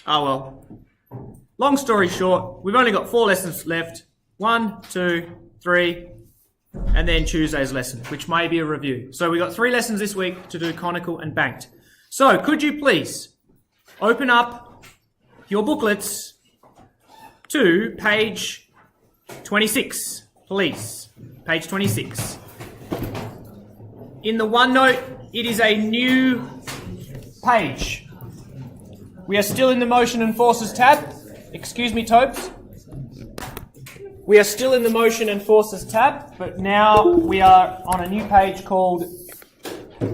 Oh well. Long story short, we've only got 4 lessons left. 1, 2, 3, and then Tuesday's lesson, which may be a review. So we've got 3 lessons this week to do conical and banked. So could you please open up your booklets to page 26, please. Page 26. In the OneNote, it is a new page. We are still in the Motion and Forces tab. Excuse me, Tobes. We are still in the Motion and Forces tab, but now we are on a new page called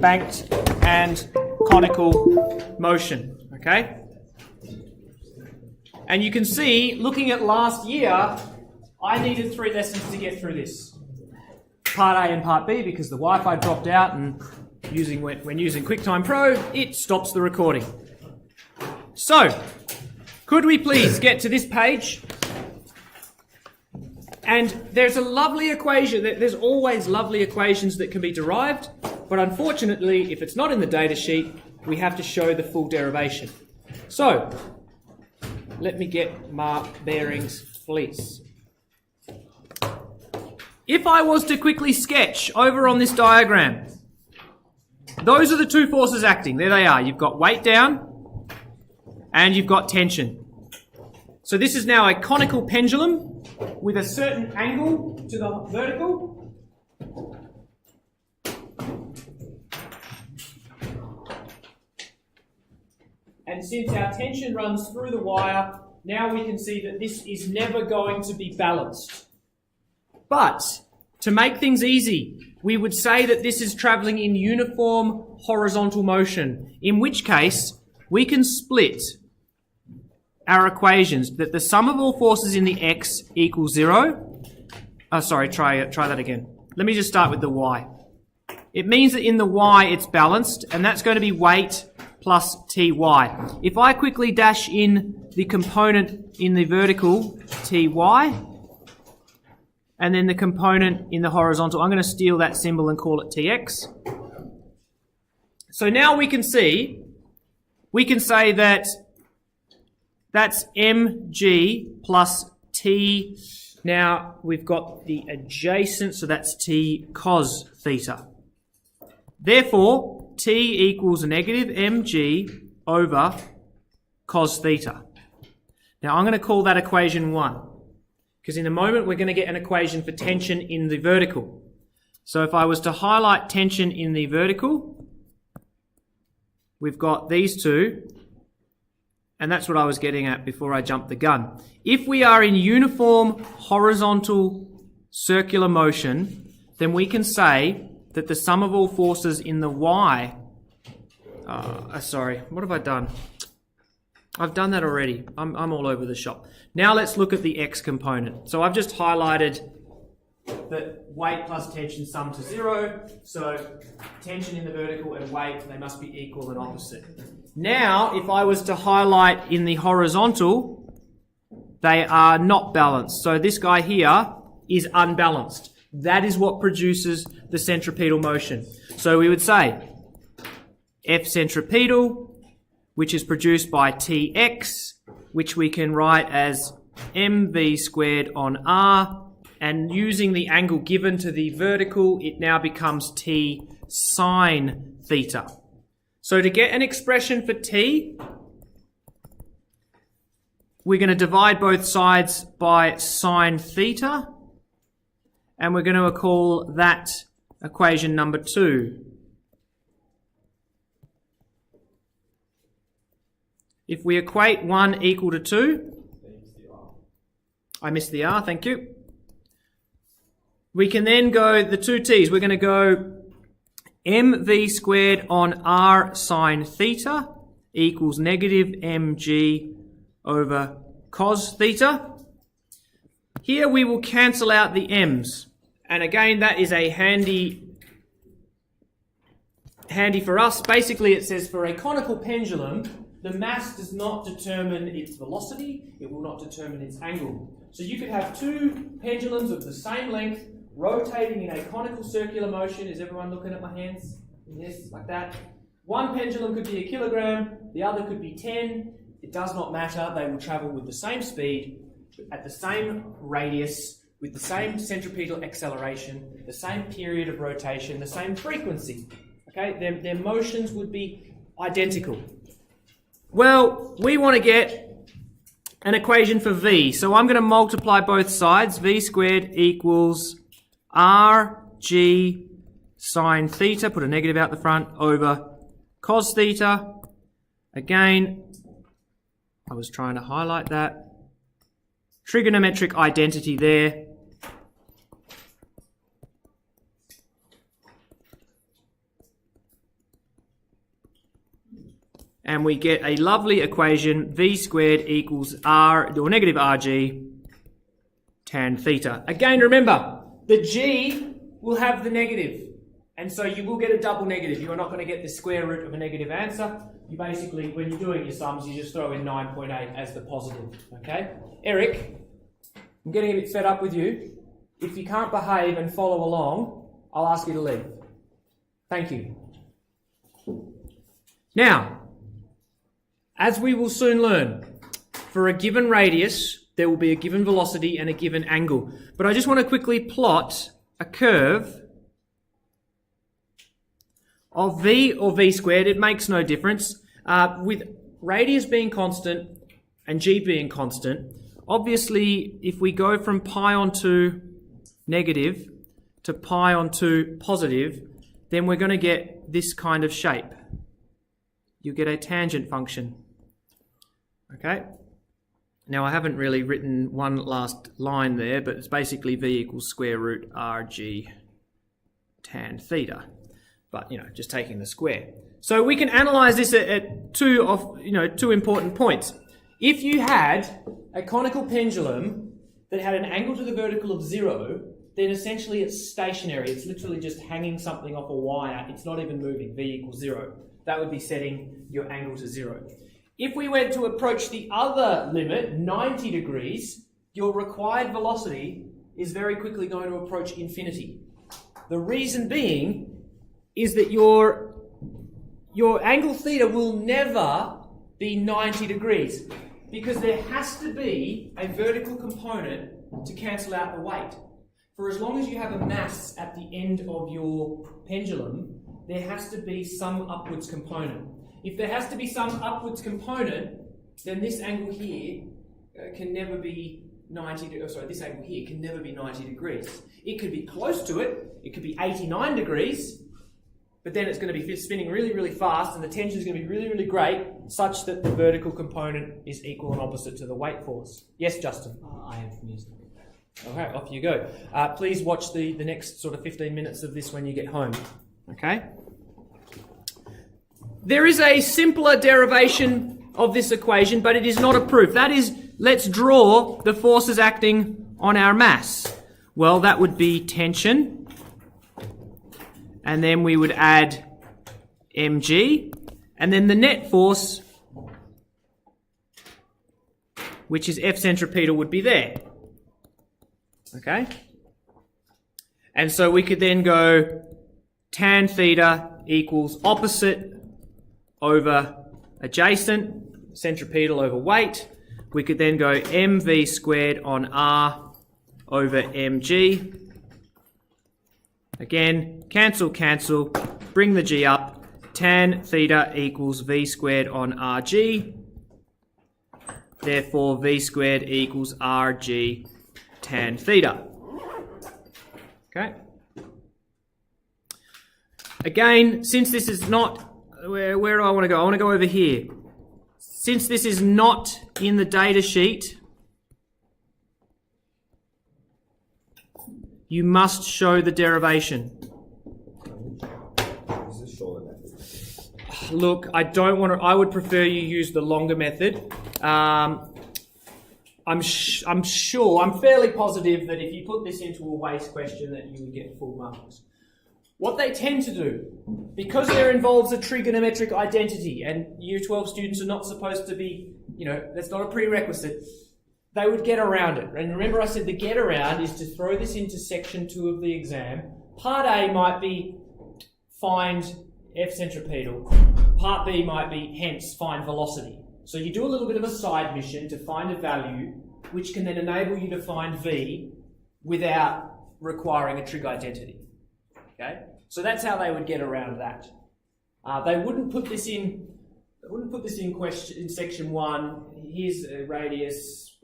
Banked and Conical Motion. Okay? And you can see, looking at last year, I needed 3 lessons to get through this. Part A and Part B, because the Wi-Fi dropped out, and when using QuickTime Pro, it stops the recording. So, could we please get to this page? And there's a lovely equation. There's always lovely equations that can be derived, but unfortunately, if it's not in the data sheet, we have to show the full derivation. So, let me get my bearings, please. If I was to quickly sketch over on this diagram, those are the 2 forces acting. There they are. You've got weight down and you've got tension. So this is now a conical pendulum with a certain angle to the vertical. And since our tension runs through the wire, now we can see that this is never going to be balanced. But to make things easy, we would say that this is travelling in uniform horizontal motion, in which case we can split our equations that the sum of all forces in the x equals 0. Oh, sorry, try that again. Let me just start with the y. It means that in the y it's balanced, and that's going to be weight plus ty. If I quickly dash in the component in the vertical, ty, and then the component in the horizontal, I'm going to steal that symbol and call it tx. So now we can say that that's mg plus t. Now we've got the adjacent, so that's t cos theta. Therefore, t equals negative mg over cos theta. Now I'm going to call that equation 1, because in a moment we're going to get an equation for tension in the vertical. So if I was to highlight tension in the vertical, we've got these 2, and that's what I was getting at before I jumped the gun. If we are in uniform horizontal circular motion, then we can say that the sum of all forces in the y... sorry, what have I done? I've done that already. I'm all over the shop. Now let's look at the x component. So I've just highlighted that weight plus tension sum to 0. So tension in the vertical and weight, they must be equal and opposite. Now, if I was to highlight in the horizontal, they are not balanced. So this guy here is unbalanced. That is what produces the centripetal motion. So we would say F centripetal, which is produced by Tx, which we can write as mv squared on r, and using the angle given to the vertical, it now becomes T sine theta. So to get an expression for T, we're going to divide both sides by sine theta, and we're going to call that equation number 2. If we equate 1 equal to 2, I missed the R, thank you. We can then go the 2 T's. We're going to go mv squared on r sine theta equals negative mg over cos theta. Here we will cancel out the m's. And again, that is a handy for us. Basically, it says for a conical pendulum, the mass does not determine its velocity. It will not determine its angle. So you could have 2 pendulums of the same length rotating in a conical circular motion. Is everyone looking at my hands? Yes, like that. One pendulum could be 1 kilogram, the other could be 10. it does not matter. They will travel with the same speed, at the same radius, with the same centripetal acceleration, the same period of rotation, the same frequency. Okay, their motions would be identical. Well, we want to get an equation for v. So I'm going to multiply both sides. V squared equals rg sine theta, put a negative out the front, over cos theta. Again, I was trying to highlight that. Trigonometric identity there. And we get a lovely equation, v squared equals r, or negative rg tan theta. Again, remember, the g will have the negative. And so you will get a double negative. You are not going to get the square root of a negative answer. You basically, when you're doing your sums, you just throw in 9.8 as the positive. Okay? Eric, I'm getting a bit fed up with you. If you can't behave and follow along, I'll ask you to leave. Thank you. Now, as we will soon learn, for a given radius, there will be a given velocity and a given angle. But I just want to quickly plot a curve of v or v squared. It makes no difference. With radius being constant and g being constant, obviously if we go from pi onto negative to pi onto positive, then we're going to get this kind of shape. You get a tangent function. Okay? Now I haven't really written one last line there, but it's basically v equals square root rg tan theta. But, just taking the square. So we can analyze this at two important points. If you had a conical pendulum that had an angle to the vertical of 0, then essentially it's stationary. It's literally just hanging something off a wire. It's not even moving. V equals 0. That would be setting your angle to 0. If we went to approach the other limit, 90 degrees, your required velocity is very quickly going to approach infinity. The reason being is that your angle theta will never be 90 degrees because there has to be a vertical component to cancel out the weight. For as long as you have a mass at the end of your pendulum, there has to be some upwards component. If there has to be some upwards component, then this angle here can never be 90 degrees. Sorry, this angle here can never be 90 degrees. It could be close to it. It could be 89 degrees, but then it's going to be spinning really, really fast, and the tension is going to be really, really great, such that the vertical component is equal and opposite to the weight force. Yes, Justin? I have music. Okay, off you go. Please watch the next sort of 15 minutes of this when you get home. Okay? There is a simpler derivation of this equation, but it is not a proof. That is, let's draw the forces acting on our mass. Well, that would be tension. And then we would add mg. And then the net force, which is F centripetal, would be there. Okay? And so we could then go tan theta equals opposite over adjacent, centripetal over weight. We could then go mv squared on r over mg. Again, cancel, cancel, bring the g up. Tan theta equals v squared on rg. Therefore, v squared equals rg tan theta. Okay. Again, since this is not... Where do I want to go? I want to go over here. Since this is not in the data sheet, you must show the derivation. Is this shorter method? Look, I don't want to... I would prefer you use the longer method. I'm fairly positive that if you put this into a waste question that you would get full marks. What they tend to do, because there involves a trigonometric identity, and Year 12 students are not supposed to be, that's not a prerequisite, they would get around it. And remember I said the get around is to throw this into section 2 of the exam. Part A might be find F centripetal. Part B might be hence find velocity. So you do a little bit of a side mission to find a value which can then enable you to find V without requiring a trig identity. Okay? So that's how they would get around that. They wouldn't put this in. They wouldn't put this in question in section 1. Here's a radius,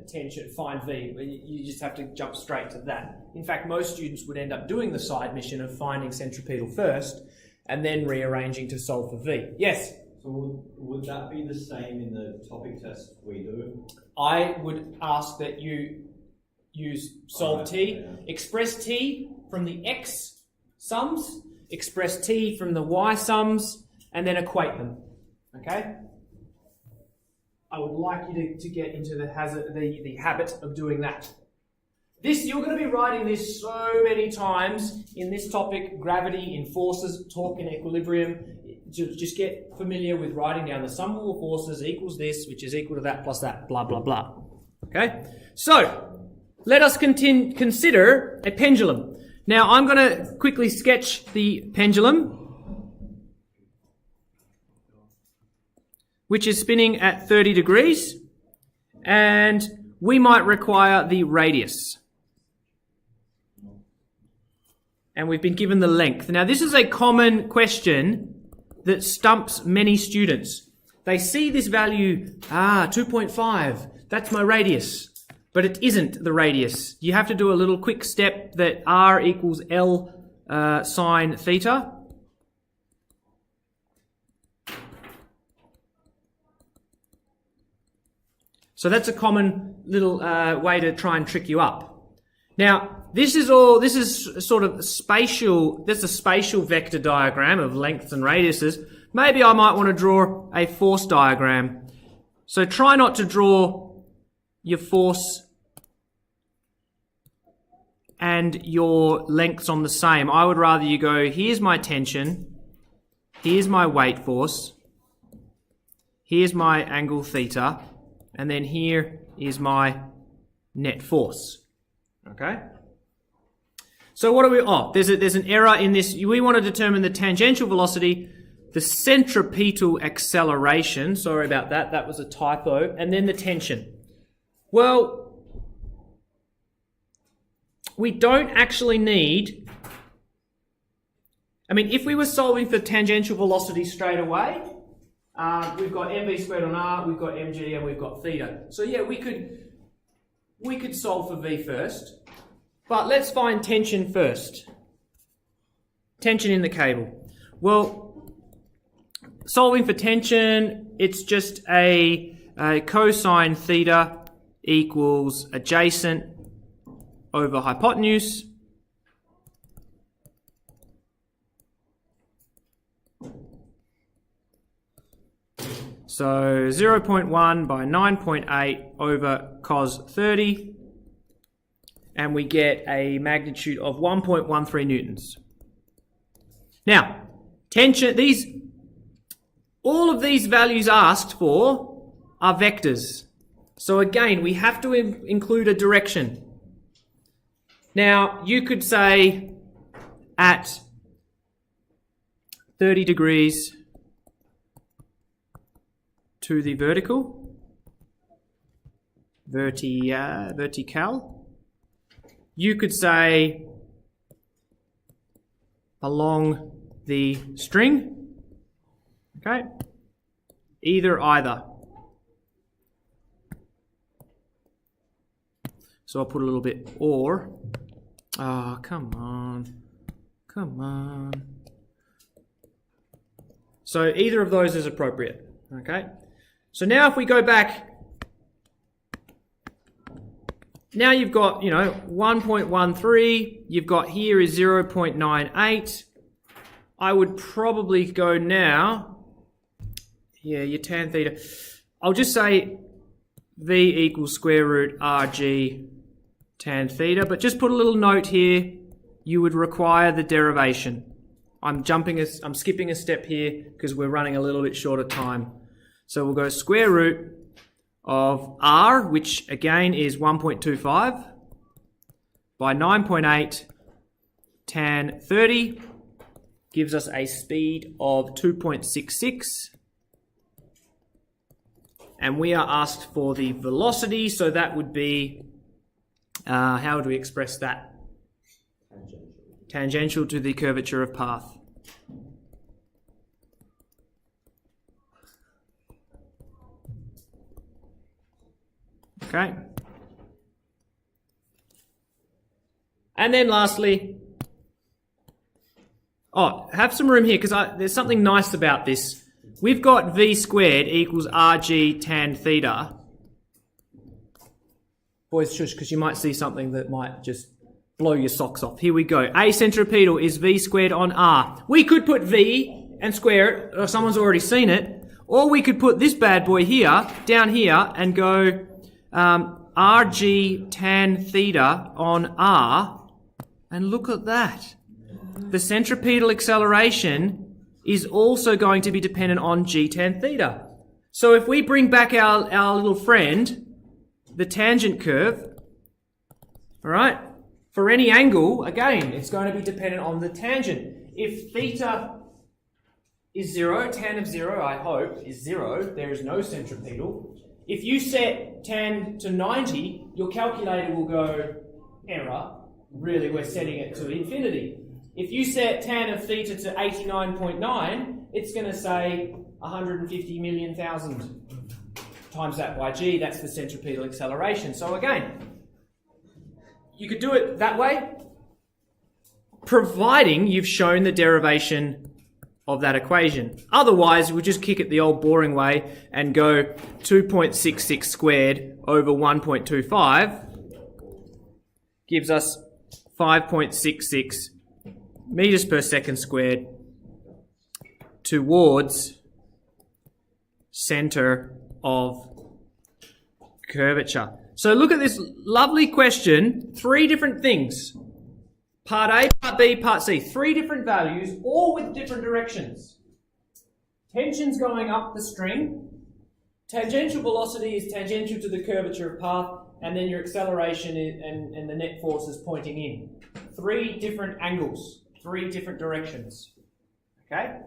tension, find V. You just have to jump straight to that. In fact, most students would end up doing the side mission of finding centripetal first and then rearranging to solve for V. Yes? So would that be the same in the topic test we do? I would ask that you use solve T, express T from the X sums, express T from the Y sums, and then equate them. Okay? I would like you to get into the habit of doing that. You're going to be writing this so many times in this topic, gravity in forces, torque in equilibrium. Just get familiar with writing down the sum of all forces equals this, which is equal to that plus that, blah, blah, blah. Okay? So, let us consider a pendulum. Now, I'm going to quickly sketch the pendulum, which is spinning at 30 degrees, and we might require the radius. And we've been given the length. Now, this is a common question that stumps many students. They see this value, 2.5, that's my radius, but it isn't the radius. You have to do a little quick step that r equals L sine theta. So that's a common little way to try and trick you up. Now, this is sort of spatial, that's a spatial vector diagram of lengths and radiuses. Maybe I might want to draw a force diagram. So try not to draw your force and your lengths on the same. I would rather you go, here's my tension, here's my weight force, here's my angle theta, and then here is my net force. Okay? So what do we, there's an error in this. We want to determine the tangential velocity, the centripetal acceleration, sorry about that, that was a typo, and then the tension. Well, we don't actually need, if we were solving for tangential velocity straight away, we've got mv squared on r, we've got mg, and we've got theta. So yeah, we could solve for v first. But let's find tension first. Tension in the cable. Well, solving for tension, it's just a cosine theta equals adjacent over hypotenuse. So 0.1 by 9.8 over cos 30. And we get a magnitude of 1.13 newtons. Now, tension, all of these values asked for are vectors. So again, we have to include a direction. Now, you could say at 30 degrees to the vertical, vertical. You could say along the string, okay? Either. So I'll put a little bit or. Oh, come on. So either of those is appropriate, okay? So now if we go back, now you've got, 1.13, you've got here is 0.98. I would probably go now, your tan theta. I'll just say V equals square root RG tan theta, but just put a little note here, you would require the derivation. I'm skipping a step here because we're running a little bit short of time. So we'll go square root of R, which again is 1.25 by 9.8 tan 30 gives us a speed of 2.66 and we are asked for the velocity, so that would be, how would we express that? Tangential to the curvature of path. Okay. And then lastly, have some room here, because there's something nice about this. We've got v squared equals rg tan theta. Boys, shush, because you might see something that might just blow your socks off. Here we go. A centripetal is v squared on r. We could put v and square it, or someone's already seen it, or we could put this bad boy here, down here, and go rg tan theta on r, and look at that. The centripetal acceleration is also going to be dependent on g tan theta. So if we bring back our little friend, the tangent curve, all right, for any angle, again, it's going to be dependent on the tangent. If theta is 0, tan of 0, I hope, is 0, there is no centripetal. If you set tan to 90, your calculator will go, error, really we're setting it to infinity. If you set tan of theta to 89.9, it's going to say 150 million thousand. Times that by g, that's the centripetal acceleration. So again, you could do it that way, providing you've shown the derivation of that equation. Otherwise, we'll just kick it the old boring way and go 2.66 squared over 1.25 gives us 5.66 meters per second squared towards center of curvature. So look at this lovely question. 3 different things. Part A, part B, part C. 3 different values, all with different directions. Tension's going up the string. Tangential velocity is tangential to the curvature of path, and then your acceleration and the net force is pointing in. 3 different angles, 3 different directions. Okay?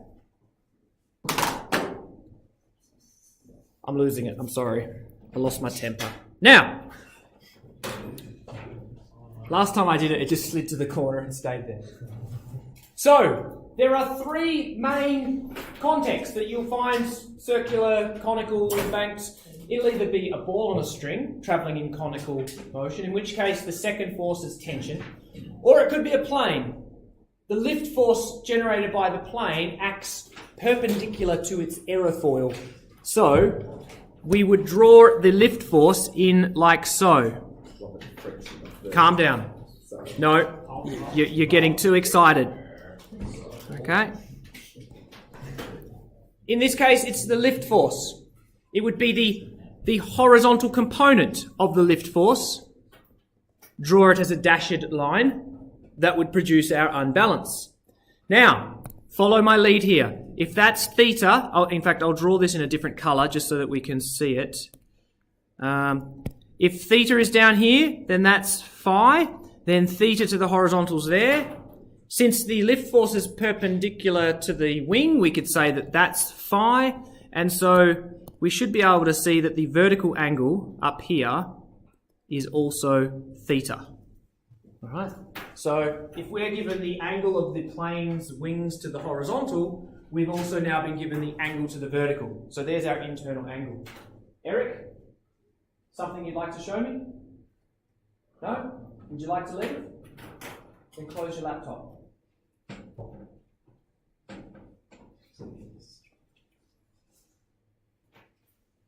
I'm losing it. I'm sorry. I lost my temper. Now, last time I did it, it just slid to the corner and stayed there. So, there are 3 main contexts that you'll find: circular, conical, banked. It'll either be a ball on a string travelling in conical motion, in which case the second force is tension, or it could be a plane. The lift force generated by the plane acts perpendicular to its aerofoil. So, we would draw the lift force in like so. Calm down. No, you're getting too excited. Okay? In this case, it's the lift force. It would be the horizontal component of the lift force. Draw it as a dashed line. That would produce our unbalance. Now, follow my lead here. If that's theta, in fact, I'll draw this in a different colour just so that we can see it. If theta is down here, then that's phi. Then theta to the horizontals there. Since the lift force is perpendicular to the wing, we could say that that's phi. And so we should be able to see that the vertical angle up here is also theta. All right. So if we're given the angle of the plane's wings to the horizontal, we've also now been given the angle to the vertical. So there's our internal angle. Eric, something you'd like to show me? No? Would you like to leave? Then close your laptop.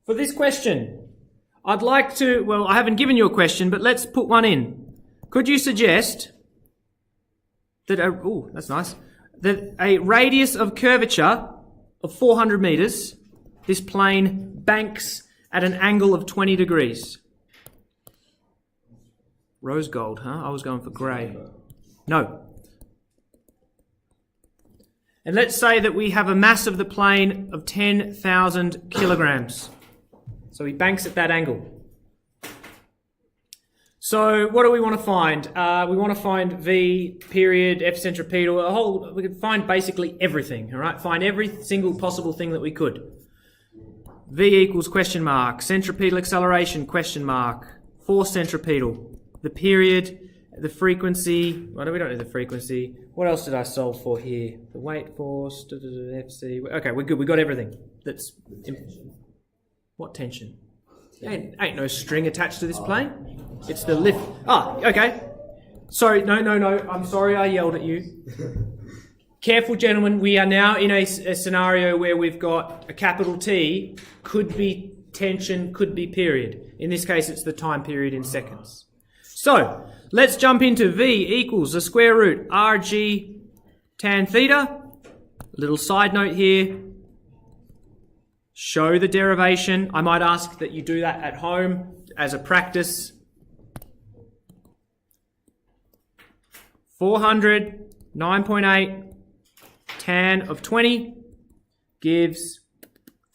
For this question, I'd like to, well, I haven't given you a question, but let's put one in. Could you suggest that that's nice, that a radius of curvature of 400 meters, this plane banks at an angle of 20 degrees? Rose gold, huh? I was going for grey. No. And let's say that we have a mass of the plane of 10,000 kilograms. So he banks at that angle. So what do we want to find? We want to find V period, F centripetal, we could find basically everything, all right? Find every single possible thing that we could. V equals question mark, centripetal acceleration question mark, force centripetal, the period, the frequency. We don't need the frequency. What else did I solve for here? The weight force, FC. Okay, we're good. We got everything. What tension? Ain't no string attached to this plane. It's the lift. Okay. Sorry, no. I'm sorry I yelled at you. Careful, gentlemen. We are now in a scenario where we've got a capital T. Could be tension, could be period. In this case, it's the time period in seconds. So, let's jump into V equals the square root RG tan theta. Little side note here. Show the derivation. I might ask that you do that at home as a practice. 400, 9.8, tan of 20 gives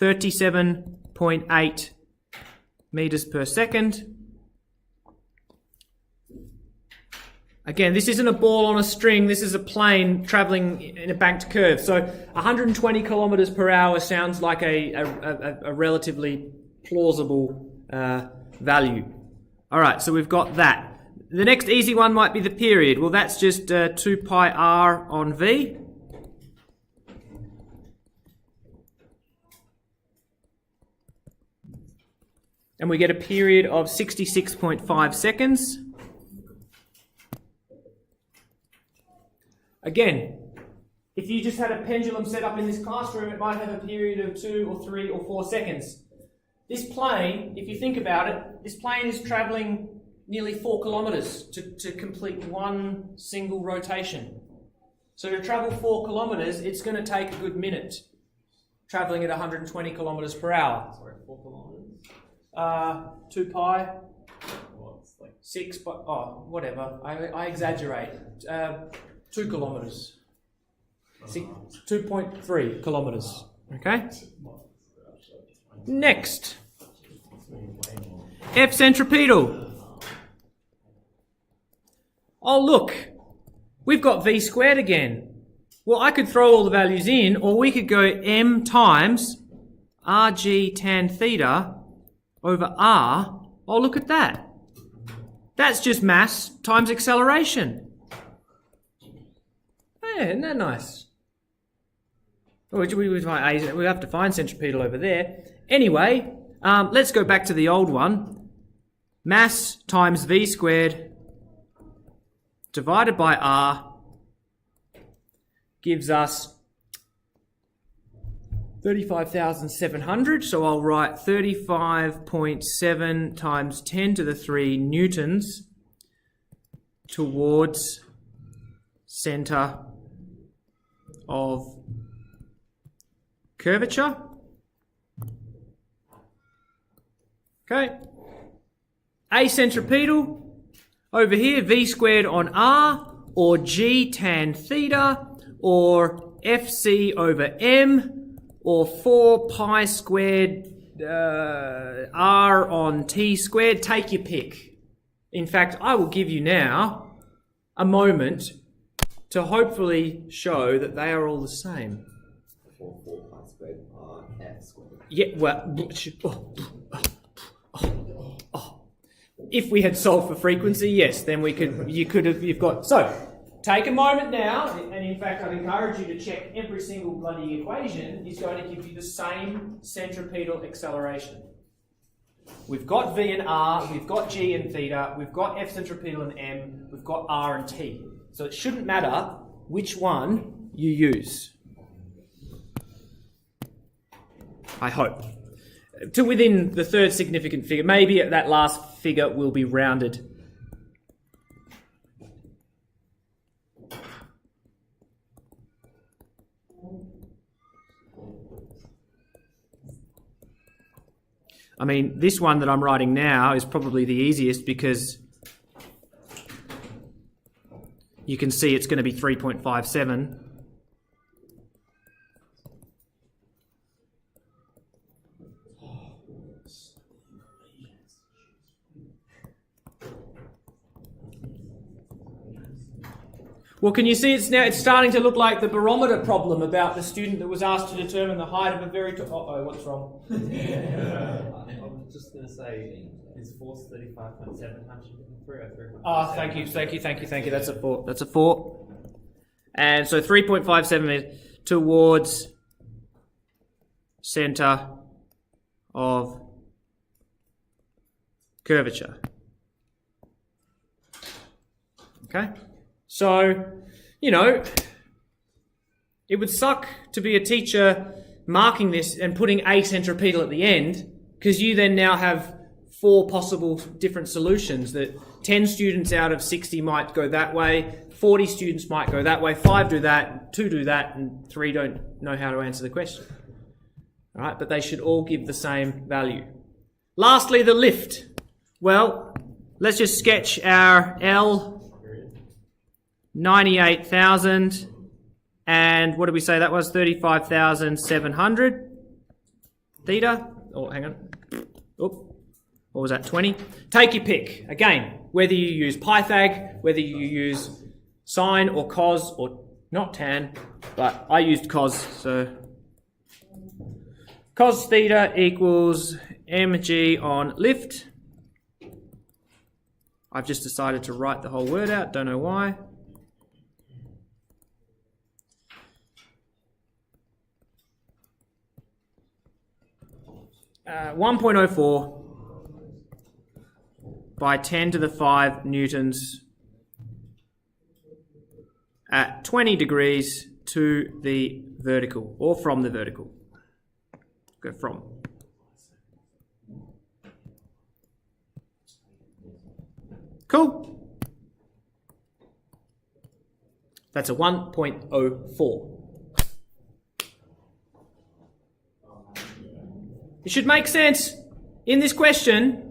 37.8 meters per second. Again, this isn't a ball on a string, this is a plane travelling in a banked curve. So 120 kilometers per hour sounds like a relatively plausible value. All right, so we've got that. The next easy one might be the period. Well, that's just 2 pi r on v. And we get a period of 66.5 seconds. Again, if you just had a pendulum set up in this classroom, it might have a period of 2 or 3 or 4 seconds. This plane, if you think about it, this plane is travelling nearly 4 kilometres to complete one single rotation. So to travel 4 kilometres, it's going to take a good minute, travelling at 120 kilometres per hour. Sorry, 4 kilometres? 2 pi, Well, it's like 6, but whatever. I exaggerate. 2 kilometres. 2.3 kilometres. Okay? Next. F centripetal. Oh, look. We've got v squared again. Well, I could throw all the values in, or we could go m times rg tan theta over r. Oh, look at that. That's just mass times acceleration. Yeah, isn't that nice? Oh, we have to find centripetal over there. Anyway, let's go back to the old one. Mass times v squared divided by r gives us 35,700. So I'll write 35.7 times 10 to the 3 newtons towards centre of curvature. Okay. A centripetal over here, v squared on r, or g tan theta, or fc over m, or 4 pi squared r on t squared. Take your pick. In fact, I will give you now a moment to hopefully show that they are all the same. 4 pi squared r f squared. Yeah, well, if we had solved for frequency, yes, then you've got. So, take a moment now, and in fact, I'd encourage you to check every single bloody equation is going to give you the same centripetal acceleration. We've got v and r, we've got g and theta, we've got f centripetal and m, we've got r and t. So it shouldn't matter which one you use. I hope. To within the third significant figure. Maybe that last figure will be rounded. I mean, this one that I'm writing now is probably the easiest because you can see it's going to be 3.57. Well, can you see it's starting to look like the barometer problem about the student that was asked to determine the height of a very tall... Uh-oh, what's wrong? I was just going to say, is force 35.7 3 or 3? Ah, thank you. That's a 4. That's a 4. And so 3.57 is towards centre of curvature. Okay? So, you know, it would suck to be a teacher marking this and putting a centripetal at the end, because you then now have 4 possible different solutions that 10 students out of 60 might go that way, 40 students might go that way, 5 do that, 2 do that, and 3 don't know how to answer the question. All right, but they should all give the same value. Lastly, the lift. Well, let's just sketch our L, 98,000, and what did we say that was? 35,700 theta. Oh, hang on. Oop. What was that? 20. Take your pick. Again, whether you use Pythag, whether you use sine or cos or not tan, but I used cos, so cos theta equals mg on lift. I've just decided to write the whole word out, don't know why. Uh, 1.04 by 10 to the 5 newtons at 20 degrees to the vertical, or from the vertical. Go from. Cool. That's a 1.04. It should make sense in this question.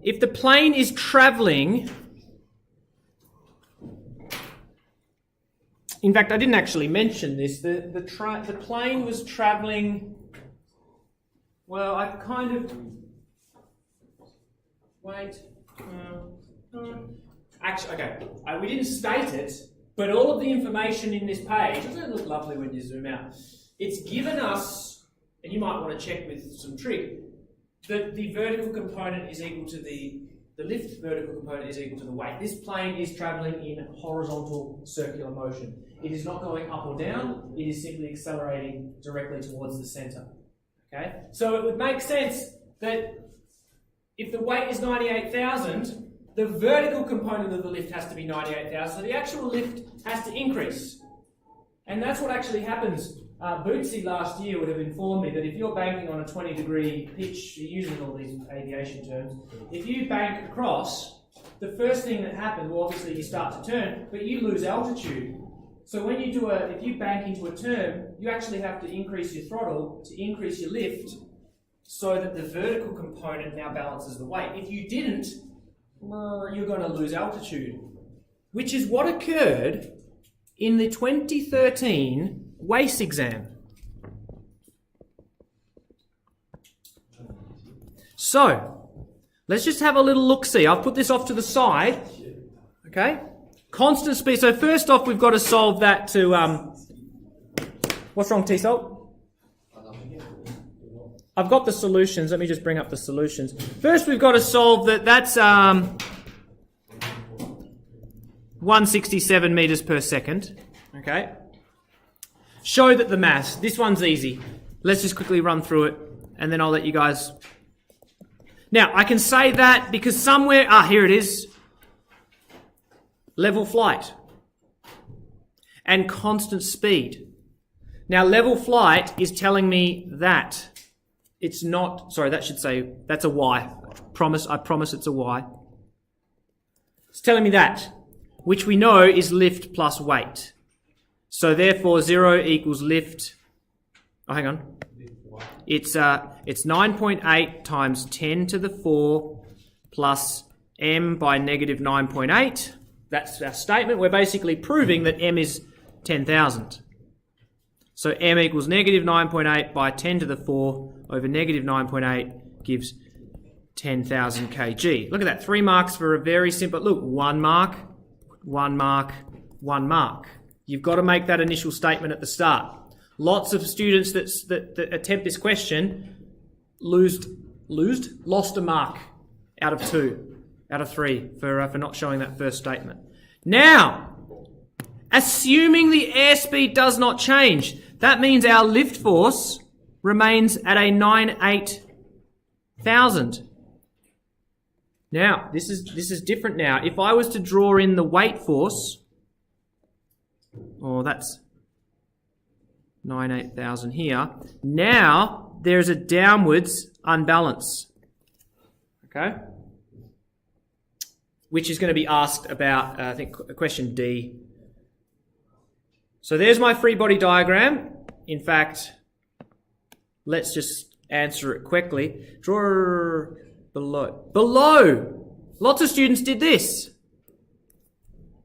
If the plane is travelling, in fact, I didn't actually mention this. The plane was travelling. Well, I kind of wait. Actually, okay. We didn't state it, but all of the information in this page, doesn't it look lovely when you zoom out? It's given us, and you might want to check with some trick, that the vertical component is equal to the lift vertical component is equal to the weight. This plane is travelling in horizontal circular motion. It is not going up or down, it is simply accelerating directly towards the centre. Okay? So it would make sense that if the weight is 98,000, the vertical component of the lift has to be 98,000, so the actual lift has to increase. And that's what actually happens. Bootsy last year would have informed me that if you're banking on a 20-degree pitch, using all these aviation terms, if you bank across, the first thing that happens, well, obviously you start to turn, but you lose altitude. So when you if you bank into a turn, you actually have to increase your throttle to increase your lift so that the vertical component now balances the weight. If you didn't, you're going to lose altitude, which is what occurred in the 2013 WACE exam. So, let's just have a little look-see. I've put this off to the side. Okay? Constant speed. So first off, we've got to solve that to... what's wrong, T-Salt? I've got the solutions. Let me just bring up the solutions. First, we've got to solve that's 167 metres per second. Okay? Show that the mass. This one's easy. Let's just quickly run through it, and then I'll let you guys... Now, I can say that because somewhere... here it is. Level flight. And constant speed. Now, level flight is telling me that it's not... Sorry, that should say... That's a Y. I promise it's a Y. It's telling me that, which we know is lift plus weight. So therefore, 0 equals lift. Oh, hang on. It's 9.8 times 10 to the 4 plus m by negative 9.8. That's our statement. We're basically proving that m is 10,000. So m equals negative 9.8 by 10 to the 4 over negative 9.8 gives 10,000 kg. Look at that. 3 marks for a very simple... Look, 1 mark, 1 mark, 1 mark. You've got to make that initial statement at the start. Lots of students that attempt this question lost a mark out of 3 for not showing that first statement. Now, assuming the airspeed does not change, that means our lift force remains at a 98,000. Now, this is different now. If I was to draw in the weight force, that's 98,000 here. Now, there's a downwards unbalance. Okay? Which is going to be asked about, I think, question D. So there's my free body diagram. In fact, let's just answer it quickly. Draw below. Below! Lots of students did this.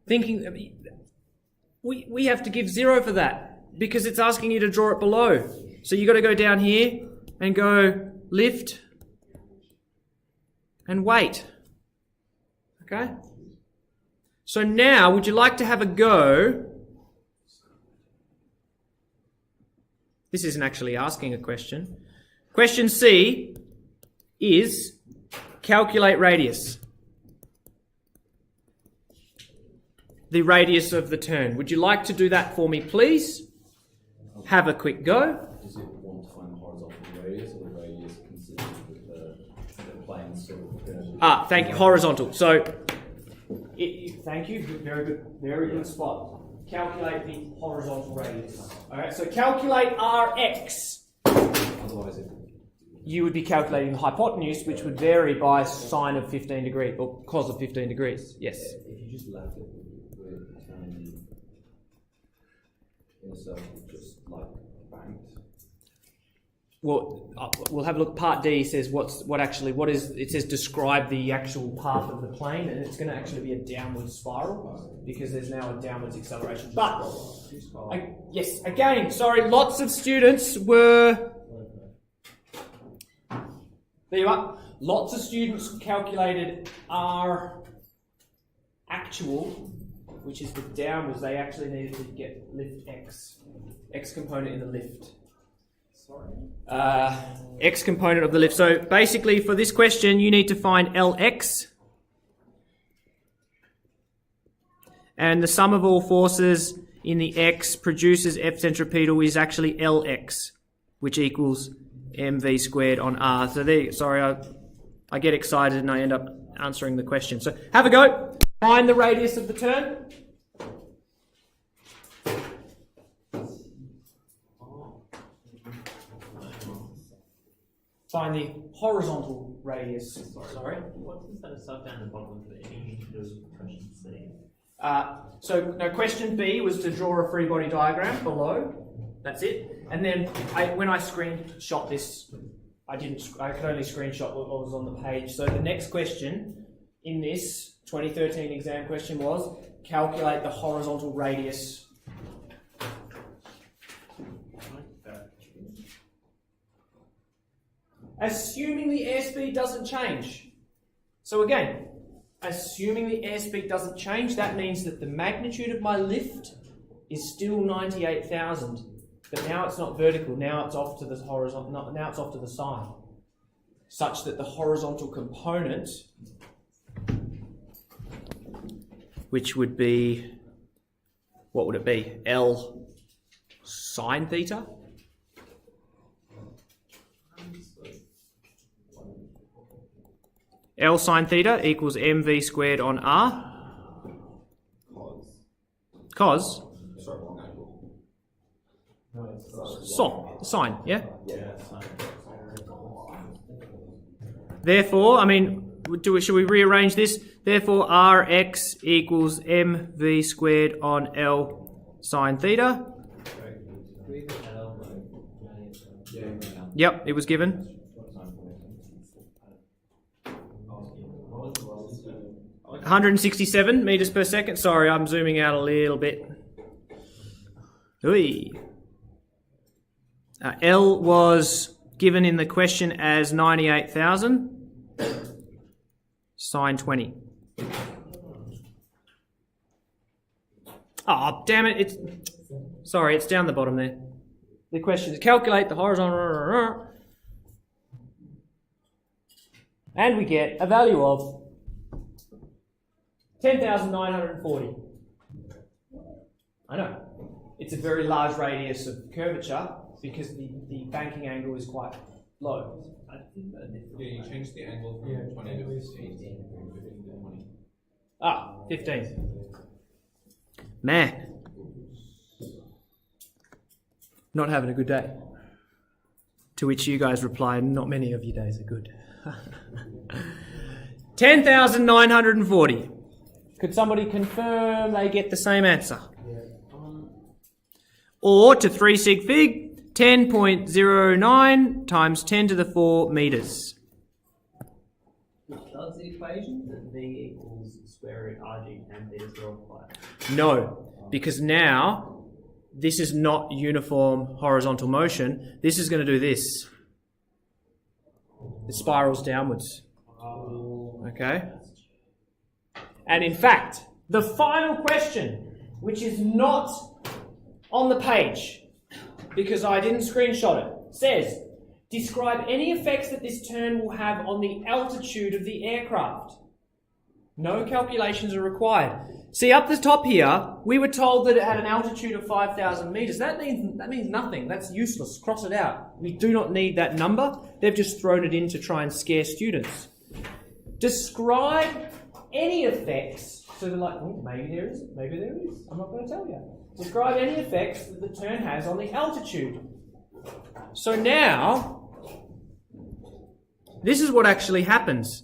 Thinking, we have to give 0 for that because it's asking you to draw it below. So you've got to go down here and go lift and weight. Okay? So now, would you like to have a go? This isn't actually asking a question. Question C is calculate radius. The radius of the turn. Would you like to do that for me, please? Have a quick go. Does it want to find the horizontal radius or the radius consistent with the plane sort of? Thank you. Horizontal. So, thank you. Very good. Very good spot. Calculate the horizontal radius. All right. So calculate Rx. Otherwise, You would be calculating the hypotenuse, which would vary by sine of 15 degrees or cos of 15 degrees. Yes. if you just left it with in a circle, just like banked. Well, we'll have a look. Part D says it says describe the actual path of the plane, and it's going to actually be a downward spiral because there's now a downwards acceleration. But yes, again, sorry, lots of students were. There you are. Lots of students calculated R actual, which is the downwards. They actually needed to get lift X component in the lift. X component of the lift. So basically for this question you need to find Lx, and the sum of all forces in the X produces F centripetal is actually Lx, which equals mv squared on R. So there, sorry, I get excited and I end up answering the question. So have a go. Find the radius of the turn. Find the horizontal radius. Sorry. What is that stuff down the bottom of the anything to do with question C? Question B was to draw a free body diagram below. That's it. And then when I screenshot this, I could only screenshot what was on the page. So the next question in this 2013 exam question was calculate the horizontal radius. Assuming the airspeed doesn't change. So again, assuming the airspeed doesn't change, that means that the magnitude of my lift is still 98,000. But now it's not vertical, now it's off to the horizontal, now it's off to the side. Such that the horizontal component, which would be, what would it be? L sine theta? L sine theta equals mv squared on R. Cos? Sorry, wrong angle. Sine, yeah? Yeah. Therefore, should we rearrange this? Therefore, Rx equals mv squared on L sine theta. Yep, it was given. 167 meters per second. Sorry, I'm zooming out a little bit. L was given in the question as 98,000. Sine 20. Oh, damn it. Sorry, it's down the bottom there. The question is calculate the horizontal. And we get a value of 10,940. I know. It's a very large radius of curvature because the banking angle is quite low. Yeah, you changed the angle from 20 to 15 to 20. Ah, 15. Man. Not having a good day. To which you guys reply, not many of your days are good. 10,940. Could somebody confirm they get the same answer? Or to 3 sig fig, 10.09 times 10 to the 4 meters. Does the equation that V equals square root RG and theta still apply? No, because now this is not uniform horizontal motion. This is going to do this. It spirals downwards. Okay? And in fact, the final question, which is not on the page, because I didn't screenshot it, says, describe any effects that this turn will have on the altitude of the aircraft. No calculations are required. See, up the top here, we were told that it had an altitude of 5,000 meters. That means nothing. That's useless. Cross it out. We do not need that number. They've just thrown it in to try and scare students. Describe any effects. So they're like, oh, maybe there is. Maybe there is. I'm not going to tell you. Describe any effects that the turn has on the altitude. So now, this is what actually happens.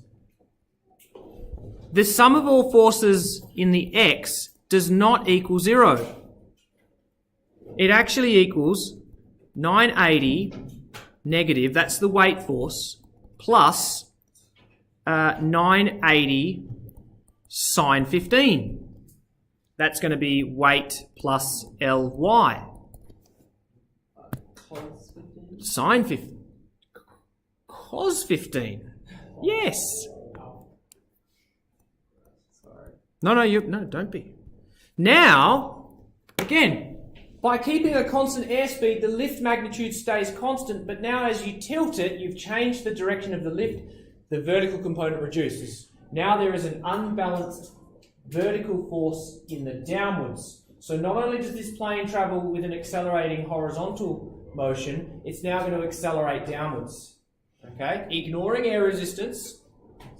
The sum of all forces in the x does not equal 0. It actually equals 980 negative, that's the weight force, plus 980 sine 15. That's going to be weight plus Ly. Sine 15. Cos 15. Yes. No, don't be. Now, again, by keeping a constant airspeed, the lift magnitude stays constant, but now as you tilt it, you've changed the direction of the lift, the vertical component reduces. Now there is an unbalanced vertical force in the downwards. So not only does this plane travel with an accelerating horizontal motion, it's now going to accelerate downwards. Okay? Ignoring air resistance,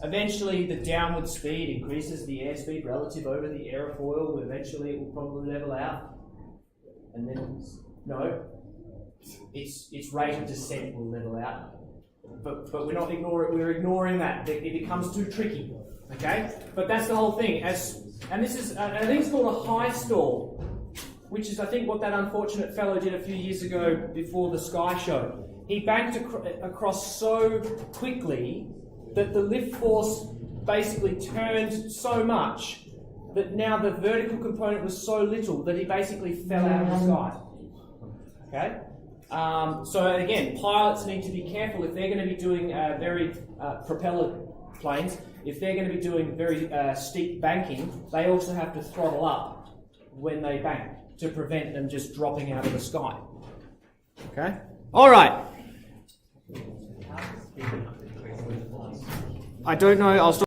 eventually the downward speed increases the airspeed relative over the aerofoil. Eventually it will probably level out. And then, no, its rate of descent will level out. But we're not ignoring that. It becomes too tricky. Okay? But that's the whole thing. And this is, I think it's called a high stall, which is, I think, what that unfortunate fellow did a few years ago before the Sky Show. He banked across so quickly that the lift force basically turned so much that now the vertical component was so little that he basically fell out of the sky. Okay? So again, pilots need to be careful if they're going to be doing very propeller planes. If they're going to be doing very steep banking, they also have to throttle up when they bank to prevent them just dropping out of the sky. Okay? All right. I don't know. I'll stop.